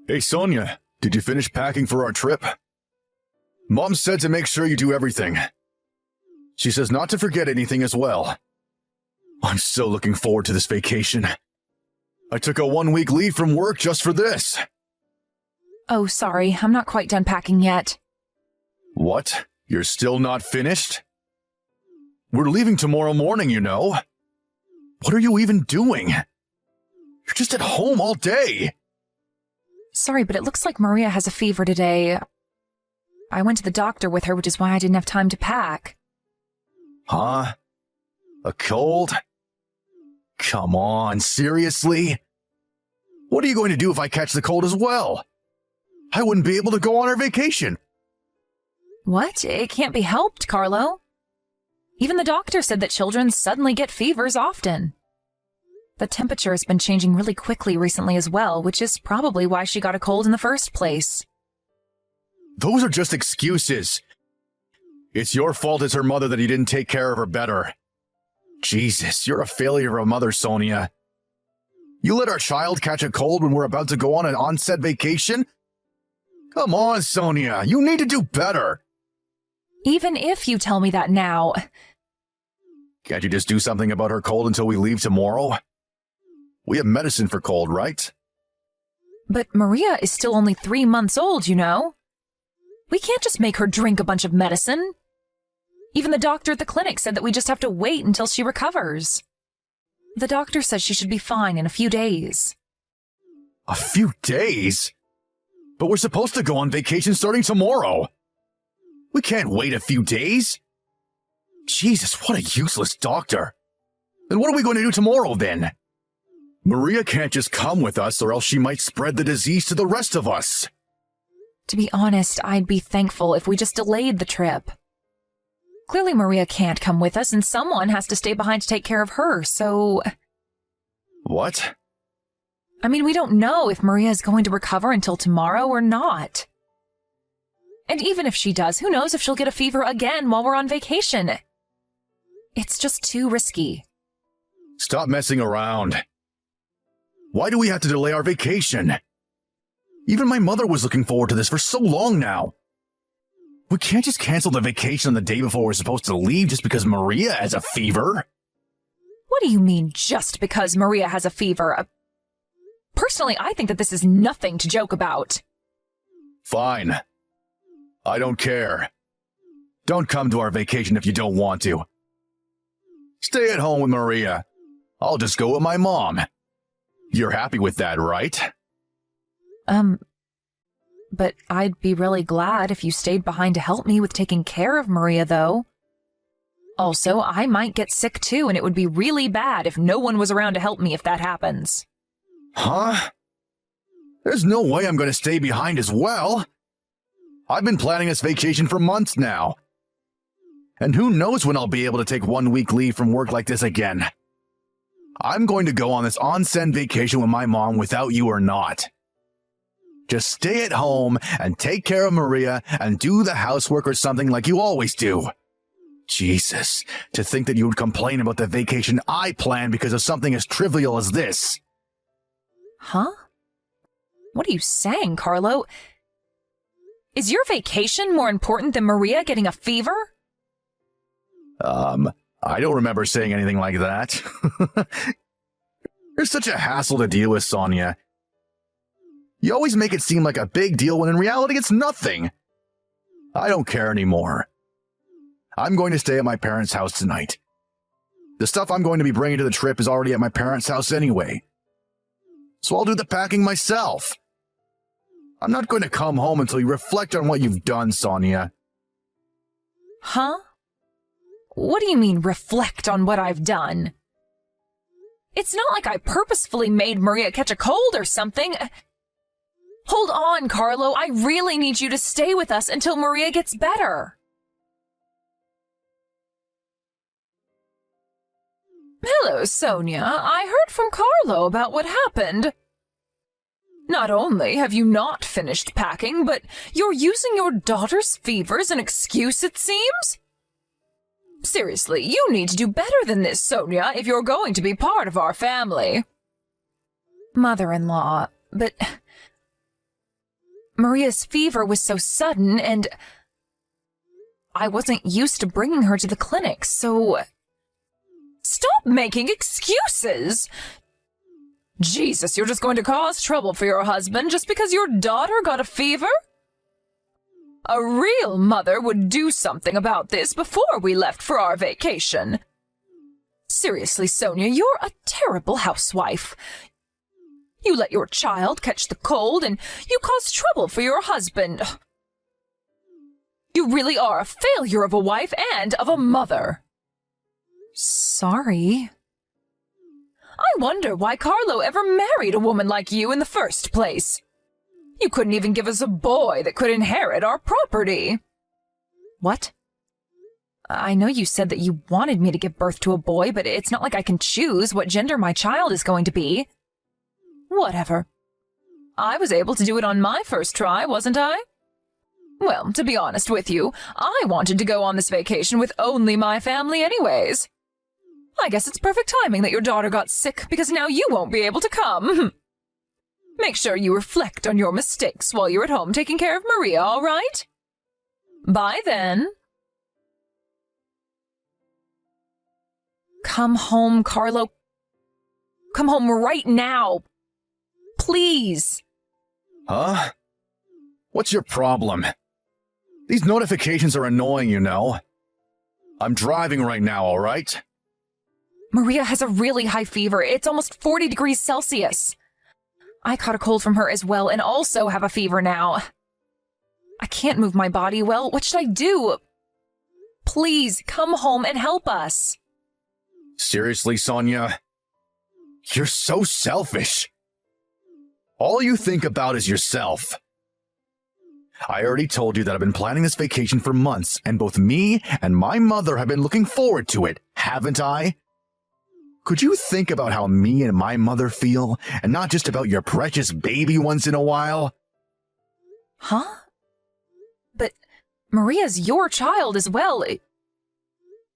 Hey, Sonia, did you finish packing for our trip? Mom said to make sure you do everything. She says not to forget anything as well. I'm so looking forward to this vacation. I took a 1-week leave from work just for this. Oh, sorry, I'm not quite done packing yet. What? You're still not finished? We're leaving tomorrow morning, you know. What are you even doing? You're just at home all day. Sorry, but it looks like Maria has a fever today. I went to the doctor with her, which is why I didn't have time to pack. Huh? A cold? Come on, seriously? What are you going to do if I catch the cold as well? I wouldn't be able to go on our vacation. What? It can't be helped, Carlo. Even the doctor said that children suddenly get fevers often. The temperature has been changing really quickly recently as well, which is probably why she got a cold in the first place. Those are just excuses. It's your fault as her mother that you didn't take care of her better. Jesus, you're a failure of a mother, Sonia. You let our child catch a cold when we're about to go on an onset vacation? Come on, Sonia, you need to do better. Even if you tell me that now... Can't you just do something about her cold until we leave tomorrow? We have medicine for cold, right? But Maria is still only 3 months old, you know. We can't just make her drink a bunch of medicine. Even the doctor at the clinic said that we just have to wait until she recovers. The doctor says she should be fine in a few days. A few days? But we're supposed to go on vacation starting tomorrow. We can't wait a few days. Jesus, what a useless doctor. Then what are we going to do tomorrow then? Maria can't just come with us or else she might spread the disease to the rest of us. To be honest, I'd be thankful if we just delayed the trip. Clearly Maria can't come with us and someone has to stay behind to take care of her, so... What? I mean, we don't know if Maria is going to recover until tomorrow or not. And even if she does, who knows if she'll get a fever again while we're on vacation? It's just too risky. Stop messing around. Why do we have to delay our vacation? Even my mother was looking forward to this for so long now. We can't just cancel the vacation on the day before we're supposed to leave just because Maria has a fever. What do you mean, just because Maria has a fever? Personally, I think that this is nothing to joke about. Fine. I don't care. Don't come to our vacation if you don't want to. Stay at home with Maria. I'll just go with my mom. You're happy with that, right? But I'd be really glad if you stayed behind to help me with taking care of Maria, though. Also, I might get sick too, and it would be really bad if no one was around to help me if that happens. Huh? There's no way I'm going to stay behind as well. I've been planning this vacation for months now. And who knows when I'll be able to take 1 week leave from work like this again. I'm going to go on this onsen vacation with my mom without you or not. Just stay at home and take care of Maria and do the housework or something like you always do. Jesus, to think that you would complain about the vacation I planned because of something as trivial as this. Huh? What are you saying, Carlo? Is your vacation more important than Maria getting a fever? I don't remember saying anything like that. You're such a hassle to deal with, Sonia. You always make it seem like a big deal when in reality it's nothing. I don't care anymore. I'm going to stay at my parents' house tonight. The stuff I'm going to be bringing to the trip is already at my parents' house anyway. So I'll do the packing myself. I'm not going to come home until you reflect on what you've done, Sonia. Huh? What do you mean, reflect on what I've done? It's not like I purposefully made Maria catch a cold or something. Hold on, Carlo. I really need you to stay with us until Maria gets better. Hello, Sonia. I heard from Carlo about what happened. Not only have you not finished packing, but you're using your daughter's fever as an excuse, it seems? Seriously, you need to do better than this, Sonia, if you're going to be part of our family. Mother-in-law, but Maria's fever was so sudden, and I wasn't used to bringing her to the clinic, so... Stop making excuses! Jesus, you're just going to cause trouble for your husband just because your daughter got a fever? A real mother would do something about this before we left for our vacation. Seriously, Sonia, you're a terrible housewife. You let your child catch the cold, and you cause trouble for your husband. You really are a failure of a wife and of a mother. Sorry. I wonder why Carlo ever married a woman like you in the first place. You couldn't even give us a boy that could inherit our property. What? I know you said that you wanted me to give birth to a boy, but it's not like I can choose what gender my child is going to be. Whatever. I was able to do it on my first try, wasn't I? Well, to be honest with you, I wanted to go on this vacation with only my family anyways. I guess it's perfect timing that your daughter got sick, because now you won't be able to come. Make sure you reflect on your mistakes while you're at home taking care of Maria, all right? Bye then. Come home, Carlo. Come home right now. Please. Huh? What's your problem? These notifications are annoying, you know. I'm driving right now, all right? Maria has a really high fever. It's almost 40 degrees Celsius. I caught a cold from her as well and also have a fever now. I can't move my body well. What should I do? Please, come home and help us. Seriously, Sonia? You're so selfish. All you think about is yourself. I already told you that I've been planning this vacation for months, and both me and my mother have been looking forward to it, haven't I? Could you think about how me and my mother feel, and not just about your precious baby once in a while? Huh? But Maria's your child as well.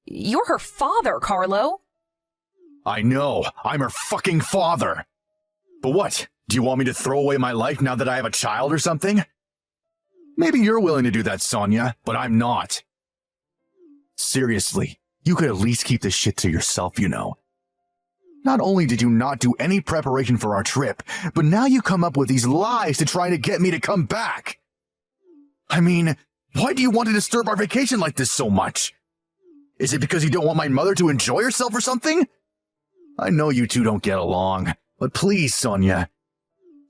You're her father, Carlo. I know, I'm her fucking father. But what, do you want me to throw away my life now that I have a child or something? Maybe you're willing to do that, Sonia, but I'm not. Seriously, you could at least keep this shit to yourself, you know. Not only did you not do any preparation for our trip, but now you come up with these lies to try to get me to come back. I mean, why do you want to disturb our vacation like this so much? Is it because you don't want my mother to enjoy herself or something? I know you two don't get along, but please, Sonia.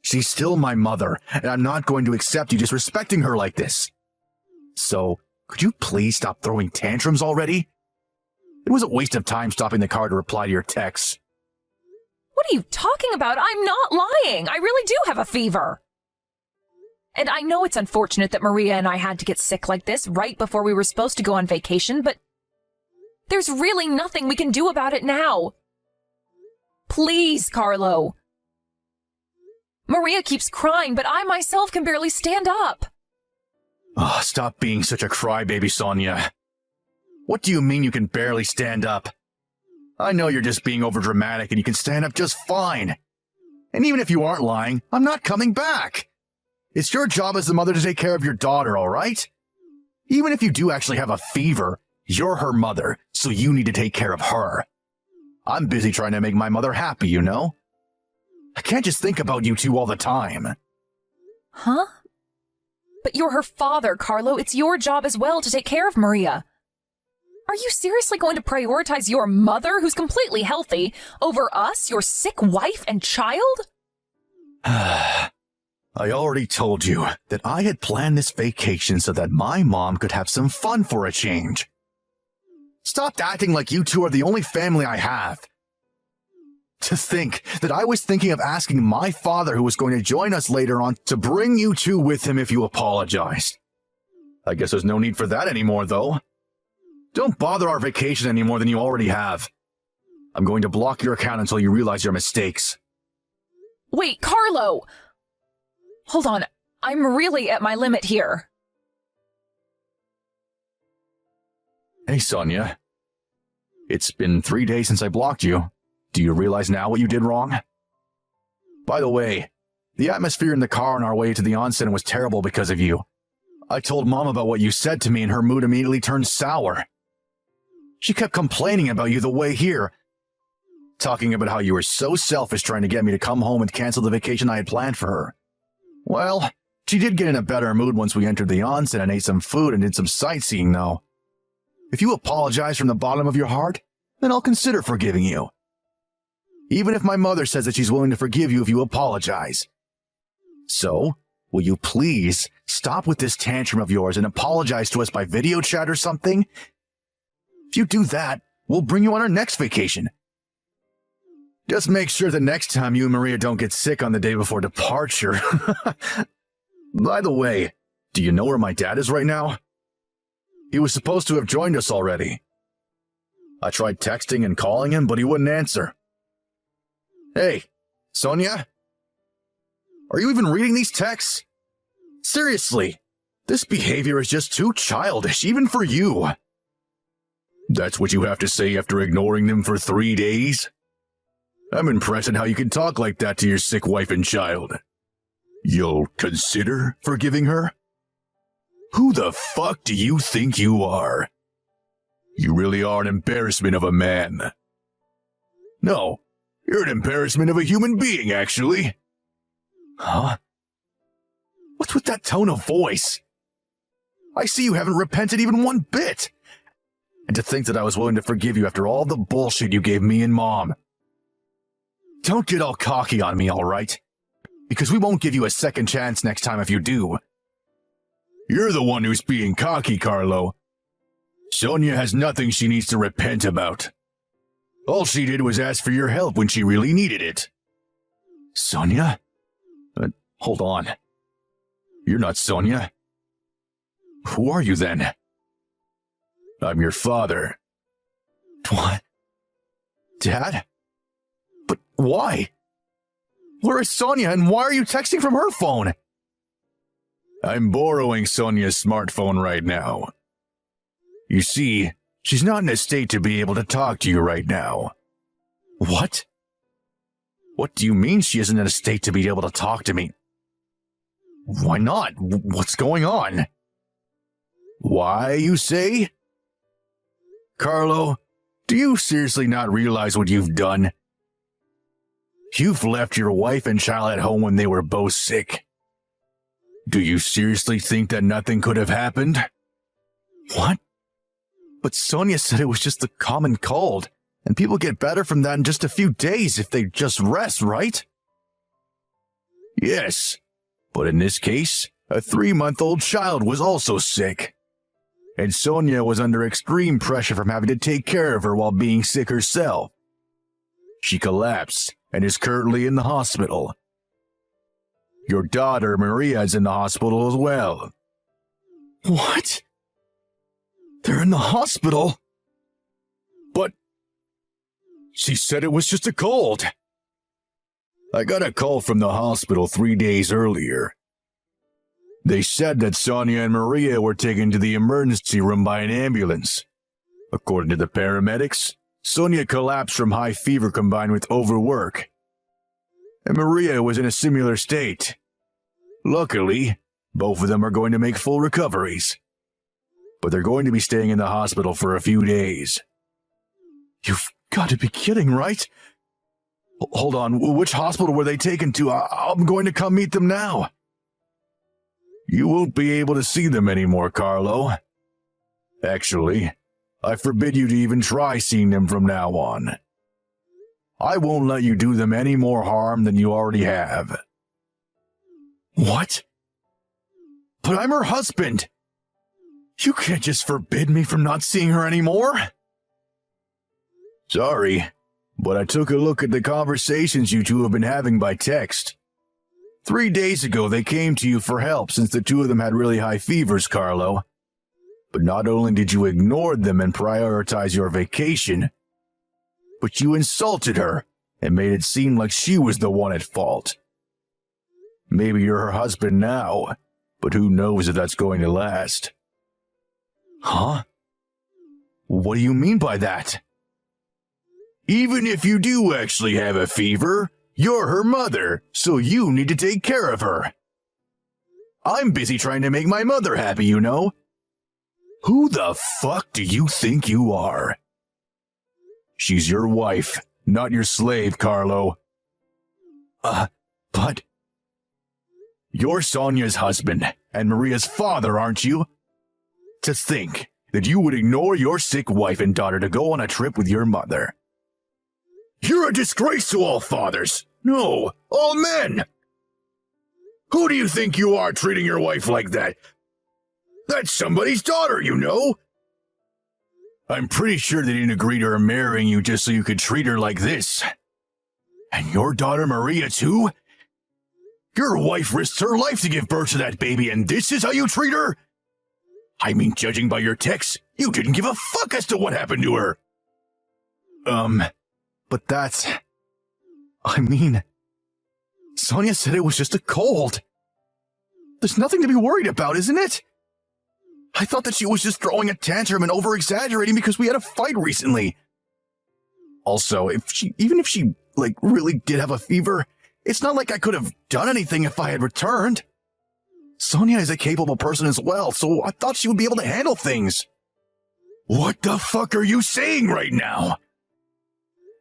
She's still my mother, and I'm not going to accept you disrespecting her like this. So, could you please stop throwing tantrums already? It was a waste of time stopping the car to reply to your texts. What are you talking about? I'm not lying. I really do have a fever. And I know it's unfortunate that Maria and I had to get sick like this right before we were supposed to go on vacation, but there's really nothing we can do about it now. Please, Carlo. Maria keeps crying, but I myself can barely stand up. Oh, stop being such a crybaby, Sonia. What do you mean you can barely stand up? I know you're just being overdramatic and you can stand up just fine. And even if you aren't lying, I'm not coming back. It's your job as the mother to take care of your daughter, all right? Even if you do actually have a fever, you're her mother, so you need to take care of her. I'm busy trying to make my mother happy, you know? I can't just think about you two all the time. Huh? But you're her father, Carlo. It's your job as well to take care of Maria. Are you seriously going to prioritize your mother, who's completely healthy, over us, your sick wife and child? I already told you that I had planned this vacation so that my mom could have some fun for a change. Stop acting like you two are the only family I have. To think that I was thinking of asking my father, who was going to join us later on, to bring you two with him if you apologized. I guess there's no need for that anymore, though. Don't bother our vacation any more than you already have. I'm going to block your account until you realize your mistakes. Wait, Carlo! Hold on, I'm really at my limit here. Hey, Sonia. It's been 3 days since I blocked you. Do you realize now what you did wrong? By the way, The atmosphere in the car on our way to the onsen was terrible because of you. I told Mom about what you said to me and her mood immediately turned sour. She kept complaining about you the way here, talking about how you were so selfish trying to get me to come home and cancel the vacation I had planned for her. Well, she did get in a better mood once we entered the onsen and ate some food and did some sightseeing, though. If you apologize from the bottom of your heart, then I'll consider forgiving you. Even if my mother says that she's willing to forgive you if you apologize. So, will you please stop with this tantrum of yours and apologize to us by video chat or something? If you do that, we'll bring you on our next vacation. Just make sure the next time you and Maria don't get sick on the day before departure. By the way, do you know where my dad is right now? He was supposed to have joined us already. I tried texting and calling him, but he wouldn't answer. Hey, Sonia? Are you even reading these texts? Seriously, this behavior is just too childish, even for you. That's what you have to say after ignoring them for 3 days? I'm impressed at how you can talk like that to your sick wife and child. You'll consider forgiving her? Who the fuck do you think you are? You really are an embarrassment of a man. No, you're an embarrassment of a human being, actually. Huh? What's with that tone of voice? I see you haven't repented even one bit. And to think that I was willing to forgive you after all the bullshit you gave me and Mom. Don't get all cocky on me, all right? Because we won't give you a second chance next time if you do. You're the one who's being cocky, Carlo. Sonia has nothing she needs to repent about. All she did was ask for your help when she really needed it. Sonia? Hold on. You're not Sonia. Who are you then? I'm your father. What? Dad? But why? Where is Sonia and why are you texting from her phone? I'm borrowing Sonia's smartphone right now. You see, she's not in a state to be able to talk to you right now. What? What do you mean she isn't in a state to be able to talk to me? Why not? What's going on? Why, you say? Carlo, do you seriously not realize what you've done? You've left your wife and child at home when they were both sick. Do you seriously think that nothing could have happened? What? But Sonia said it was just a common cold, and people get better from that in just a few days if they just rest, right? Yes, but in this case, a 3-month-old child was also sick. And Sonia was under extreme pressure from having to take care of her while being sick herself. She collapsed and is currently in the hospital. Your daughter, Maria, is in the hospital as well. What? They're in the hospital? But she said it was just a cold. I got a call from the hospital 3 days earlier. They said that Sonia and Maria were taken to the emergency room by an ambulance. According to the paramedics, Sonia collapsed from high fever combined with overwork. And Maria was in a similar state. Luckily, both of them are going to make full recoveries. But they're going to be staying in the hospital for a few days. You've got to be kidding, right? Hold on, which hospital were they taken to? I'm going to come meet them now. You won't be able to see them anymore, Carlo. Actually, I forbid you to even try seeing them from now on. I won't let you do them any more harm than you already have. What? But I'm her husband. You can't just forbid me from not seeing her anymore. Sorry, but I took a look at the conversations you two have been having by text. 3 days ago, they came to you for help since the two of them had really high fevers, Carlo. But not only did you ignore them and prioritize your vacation, but you insulted her and made it seem like she was the one at fault. Maybe you're her husband now, but who knows if that's going to last. Huh? What do you mean by that? Even if you do actually have a fever, You're her mother, so you need to take care of her. I'm busy trying to make my mother happy, you know. Who the fuck do you think you are? She's your wife, not your slave, Carlo. But... You're Sonia's husband and Maria's father, aren't you? To think that you would ignore your sick wife and daughter to go on a trip with your mother. You're a disgrace to all fathers. No, all men. Who do you think you are treating your wife like that? That's somebody's daughter, you know. I'm pretty sure they didn't agree to her marrying you just so you could treat her like this. And your daughter Maria, too? Your wife risked her life to give birth to that baby, and this is how you treat her? I mean, judging by your texts, you didn't give a fuck as to what happened to her. But that's... I mean... Sonia said it was just a cold. There's nothing to be worried about, isn't it? I thought that she was just throwing a tantrum and over-exaggerating because we had a fight recently. Also, even if she, really did have a fever, it's not like I could have done anything if I had returned. Sonia is a capable person as well, so I thought she would be able to handle things. What the fuck are you saying right now?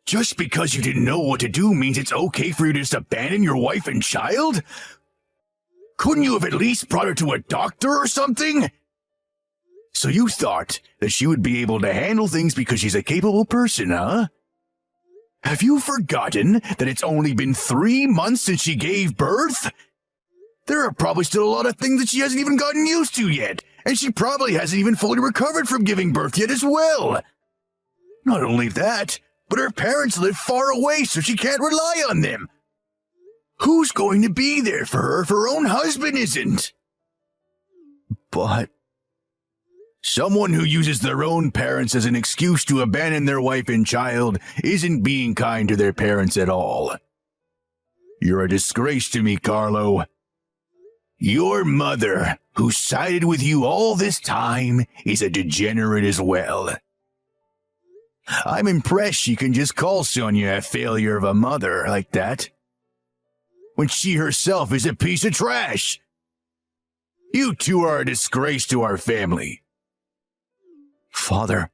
Just because you didn't know what to do means it's okay for you to just abandon your wife and child? Couldn't you have at least brought her to a doctor or something? So you thought that she would be able to handle things because she's a capable person, huh? Have you forgotten that it's only been 3 months since she gave birth? There are probably still a lot of things that she hasn't even gotten used to yet, and she probably hasn't even fully recovered from giving birth yet as well. Not only that, but her parents live far away, so she can't rely on them. Who's going to be there for her if her own husband isn't? But... someone who uses their own parents as an excuse to abandon their wife and child isn't being kind to their parents at all. You're a disgrace to me, Carlo. Your mother, who sided with you all this time, is a degenerate as well. I'm impressed she can just call Sonia a failure of a mother like that, when she herself is a piece of trash. You two are a disgrace to our family. Father,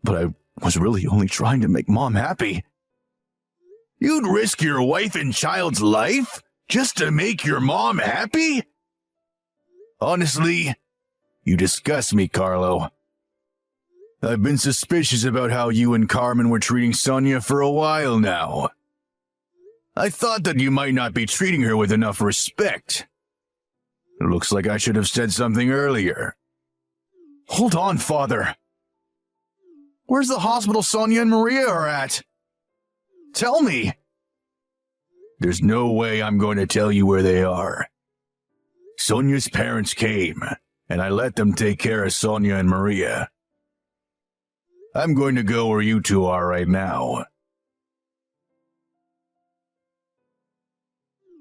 but I was really only trying to make Mom happy. You'd risk your wife and child's life just to make your mom happy? Honestly, you disgust me, Carlo. I've been suspicious about how you and Carmen were treating Sonia for a while now. I thought that you might not be treating her with enough respect. It looks like I should have said something earlier. Hold on, Father. Where's the hospital Sonia and Maria are at? Tell me. There's no way I'm going to tell you where they are. Sonia's parents came, and I let them take care of Sonia and Maria. I'm going to go where you two are right now.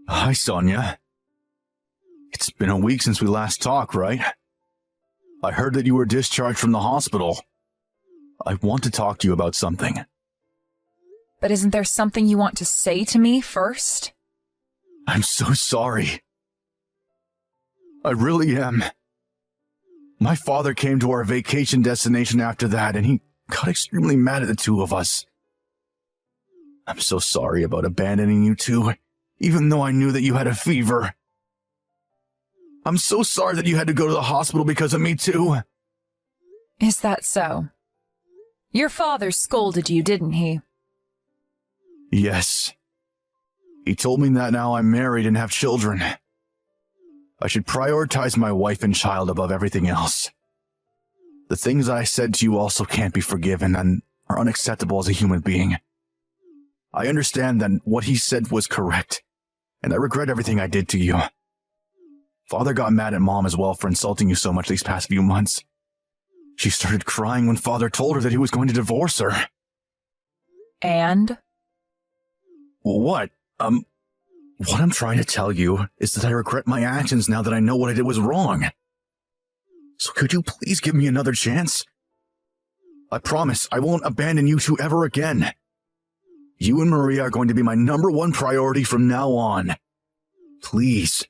Hi, Sonia. It's been a week since we last talked, right? I heard that you were discharged from the hospital. I want to talk to you about something. But isn't there something you want to say to me first? I'm so sorry. I really am. My father came to our vacation destination after that, and he got extremely mad at the two of us. I'm so sorry about abandoning you two, even though I knew that you had a fever. I'm so sorry that you had to go to the hospital because of me too. Is that so? Your father scolded you, didn't he? Yes. He told me that now I'm married and have children, I should prioritize my wife and child above everything else. The things I said to you also can't be forgiven and are unacceptable as a human being. I understand that what he said was correct, and I regret everything I did to you. Father got mad at Mom as well for insulting you so much these past few months. She started crying when Father told her that he was going to divorce her. And? What? What I'm trying to tell you is that I regret my actions now that I know what I did was wrong. So could you please give me another chance? I promise I won't abandon you two ever again. You and Maria are going to be my #1 priority from now on. Please.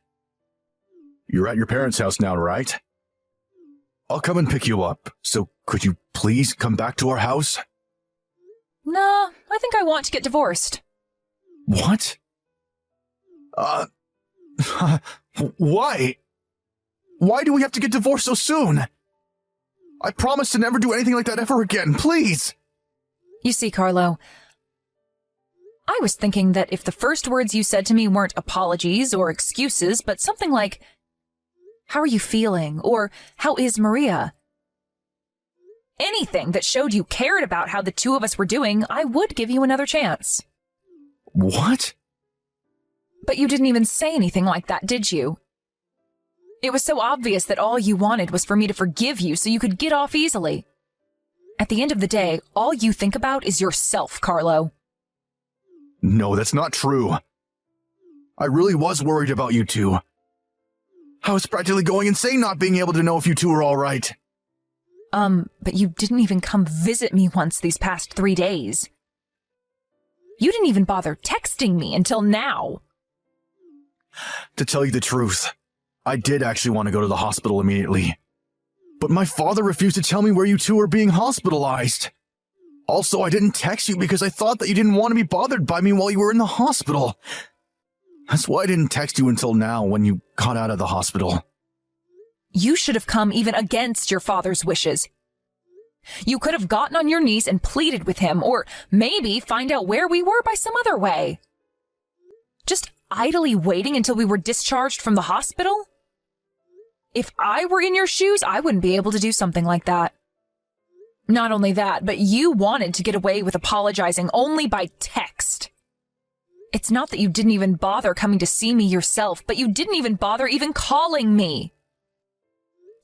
You're at your parents' house now, right? I'll come and pick you up, so could you please come back to our house? Nah, I think I want to get divorced. What? Why? Why do we have to get divorced so soon? I promise to never do anything like that ever again, please! You see, Carlo, I was thinking that if the first words you said to me weren't apologies or excuses, but something like, "How are you feeling?" or "How is Maria?" anything that showed you cared about how the two of us were doing, I would give you another chance. What? But you didn't even say anything like that, did you? It was so obvious that all you wanted was for me to forgive you so you could get off easily. At the end of the day, all you think about is yourself, Carlo. No, that's not true. I really was worried about you two. I was practically going insane not being able to know if you two were all right. But you didn't even come visit me once these past 3 days. You didn't even bother texting me until now. To tell you the truth, I did actually want to go to the hospital immediately. But my father refused to tell me where you two were being hospitalized. Also, I didn't text you because I thought that you didn't want to be bothered by me while you were in the hospital. That's why I didn't text you until now when you got out of the hospital. You should have come even against your father's wishes. You could have gotten on your knees and pleaded with him, or maybe find out where we were by some other way. Just idly waiting until we were discharged from the hospital? If I were in your shoes, I wouldn't be able to do something like that. Not only that, but you wanted to get away with apologizing only by text. It's not that you didn't even bother coming to see me yourself, but you didn't even bother even calling me.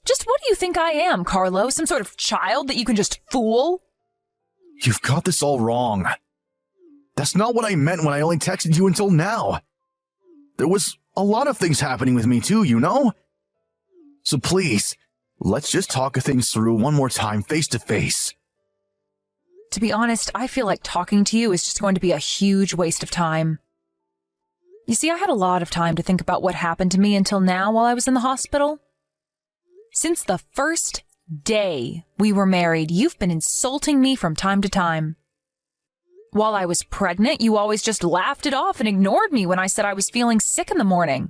Just what do you think I am, Carlo? Some sort of child that you can just fool? You've got this all wrong. That's not what I meant when I only texted you until now. There was a lot of things happening with me too, you know? So please, let's just talk things through one more time face to face. To be honest, I feel like talking to you is just going to be a huge waste of time. You see, I had a lot of time to think about what happened to me until now while I was in the hospital. Since the first day we were married, you've been insulting me from time to time. While I was pregnant, you always just laughed it off and ignored me when I said I was feeling sick in the morning.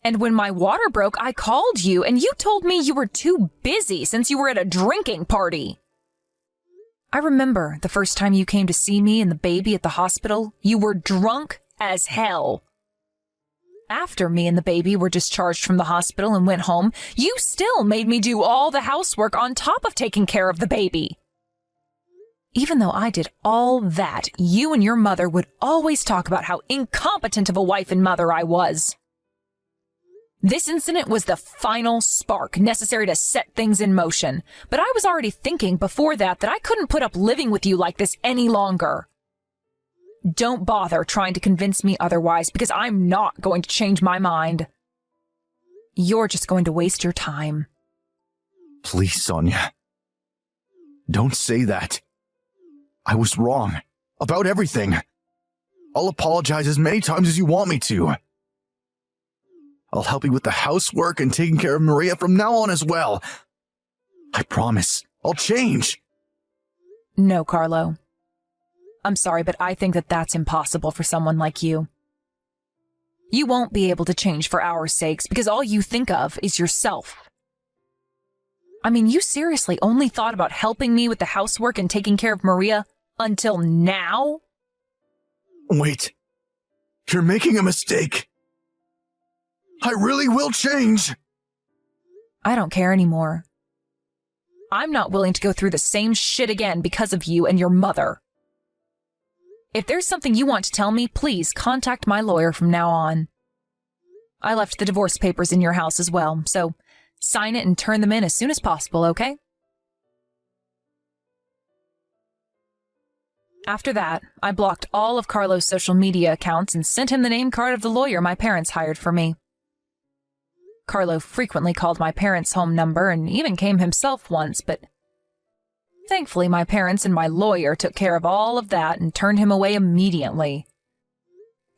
And when my water broke, I called you and you told me you were too busy since you were at a drinking party. I remember the first time you came to see me and the baby at the hospital, you were drunk as hell. After me and the baby were discharged from the hospital and went home, you still made me do all the housework on top of taking care of the baby. Even though I did all that, you and your mother would always talk about how incompetent of a wife and mother I was. This incident was the final spark necessary to set things in motion, but I was already thinking before that I couldn't put up living with you like this any longer. Don't bother trying to convince me otherwise, because I'm not going to change my mind. You're just going to waste your time. Please, Sonia. Don't say that. I was wrong. About everything. I'll apologize as many times as you want me to. I'll help you with the housework and taking care of Maria from now on as well. I promise. I'll change. No, Carlo. I'm sorry, but I think that that's impossible for someone like you. You won't be able to change for our sakes because all you think of is yourself. I mean, you seriously only thought about helping me with the housework and taking care of Maria until now? Wait. You're making a mistake. I really will change. I don't care anymore. I'm not willing to go through the same shit again because of you and your mother. If there's something you want to tell me, please contact my lawyer from now on. I left the divorce papers in your house as well, so sign it and turn them in as soon as possible, okay? After that, I blocked all of Carlo's social media accounts and sent him the name card of the lawyer my parents hired for me. Carlo frequently called my parents' home number and even came himself once, but Thankfully, my parents and my lawyer took care of all of that and turned him away immediately.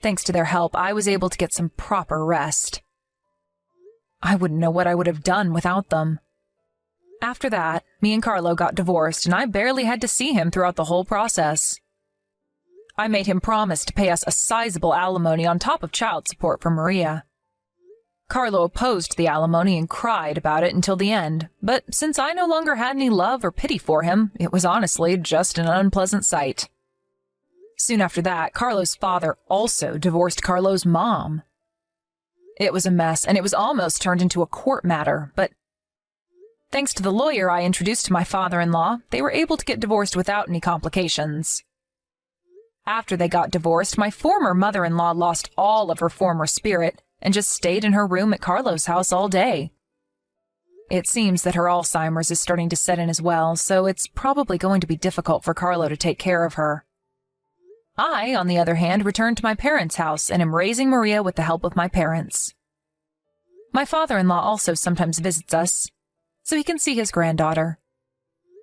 Thanks to their help, I was able to get some proper rest. I wouldn't know what I would have done without them. After that, me and Carlo got divorced, and I barely had to see him throughout the whole process. I made him promise to pay us a sizable alimony on top of child support for Maria. Carlo opposed the alimony and cried about it until the end, but since I no longer had any love or pity for him, it was honestly just an unpleasant sight. Soon after that, Carlo's father also divorced Carlo's mom. It was a mess, and it was almost turned into a court matter, but thanks to the lawyer I introduced to my father-in-law, they were able to get divorced without any complications. After they got divorced, my former mother-in-law lost all of her former spirit and just stayed in her room at Carlo's house all day. It seems that her Alzheimer's is starting to set in as well, so it's probably going to be difficult for Carlo to take care of her. I, on the other hand, returned to my parents' house and am raising Maria with the help of my parents. My father-in-law also sometimes visits us, so he can see his granddaughter.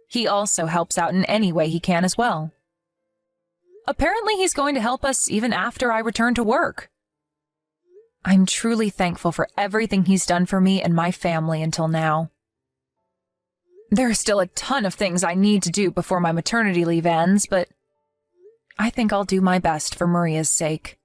He also helps out in any way he can as well. Apparently, he's going to help us even after I return to work. I'm truly thankful for everything he's done for me and my family until now. There are still a ton of things I need to do before my maternity leave ends, but I think I'll do my best for Maria's sake.